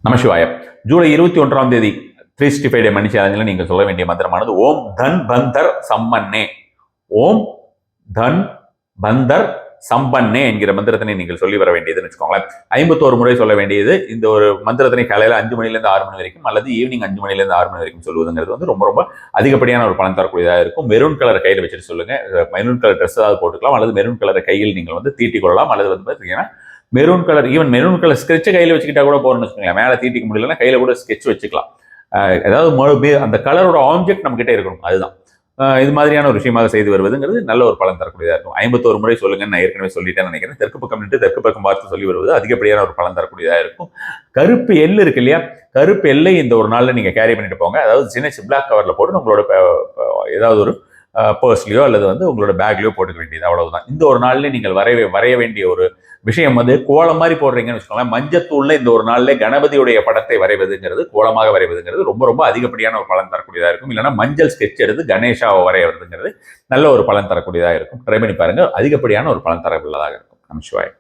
நமசிவாய. ஜூலை 21ஆம் தேதி 365 டே மணி சேலஞ்சில் நீங்கள் சொல்ல வேண்டிய மந்திரமானது ஓம் தன் பந்தர் சம்பன்னே. ஓம் தன் பந்தர் சம்பன்னே என்கிற மந்திரத்தினை நீங்கள் சொல்லி வர வேண்டியதுன்னு வச்சுக்கோங்களேன். 51 முறை சொல்ல வேண்டியது. இந்த ஒரு மந்திரத்தினை காலையில் 5 மணிலேருந்து 6 மணி வரைக்கும் அல்லது ஈவினிங் 5 மணிலேருந்து 6 மணி வரைக்கும் சொல்லுவதுங்கிறது வந்து ரொம்ப ரொம்ப அதிகப்படியான ஒரு பலன் தரக்கூடியதாக இருக்கும். மெரூன் கலர் கையில் வச்சுட்டு சொல்லுங்க. மெரூன் கலர் ட்ரெஸ் ஏதாவது போட்டுக்கலாம் அல்லது மெரூன் கலரை கையில் நீங்கள் வந்து தீட்டிக் கொள்ளலாம். அல்லது வந்து பார்த்தீங்கன்னா maroon colour, even maroon colour ஸ்கெட்சை கையில் வச்சுக்கிட்டா கூட போறோம்னு வச்சுக்கோங்களேன். மேலே தீட்டிக்க முடியலன்னா கையில் கூட ஸ்கெட்ச் வச்சுக்கலாம். ஏதாவது அந்த கலரோட ஆப்ஜெக்ட் நம்ம கிட்ட இருக்கணும். அதுதான் இது மாதிரியான ஒரு விஷயமாக செய்து வருவதுங்கிறது நல்ல ஒரு பலன் தரக்கூடியதாக இருக்கும். 51 முறை சொல்லுங்கன்னு நான் ஏற்கனவே சொல்லிட்டேன்னு நினைக்கிறேன். தெற்கு பக்கம் நின்று தெற்கு பக்கம் பார்த்து சொல்லி வருவது அதிகப்படியான ஒரு பலன் தரக்கூடியதாக இருக்கும். கருப்பு எள்ளு இருக்கு இல்லையா, கருப்பு எல்லை இந்த ஒரு நாளில் நீங்கள் கேரி பண்ணிட்டு போங்க. அதாவது சின்ன பிளாக் கவரில் போட்டு உங்களோட ஏதாவது ஒரு பர்ஸ்லையோ அல்லது வந்து உங்களோட பேக்லையோ போட்டுக்க வேண்டியது, அவ்வளவுதான். இந்த ஒரு நாள்லேயே நீங்கள் வரைய வேண்டிய ஒரு விஷயம் வந்து கோலம் மாதிரி போடுறீங்கன்னு வச்சுக்கோங்களேன். மஞ்சத்தூள்ல இந்த ஒரு நாள்ல கணபதியுடைய படத்தை வரைவதுங்கிறது, கோலமாக வரைவதுங்கிறது ரொம்ப ரொம்ப அதிகப்படியான ஒரு பலன் தரக்கூடியதாக இருக்கும். இல்லைன்னா மஞ்சள் ஸ்கெட்ச் எடுத்து கணேஷாவை வரைவதுங்கிறது நல்ல ஒரு பலன் தரக்கூடியதாக இருக்கும். ட்ரை பண்ணி பாருங்க. அதிகப்படியான ஒரு பலன் தரவுள்ளதாக இருக்கும். நமசிவாய்.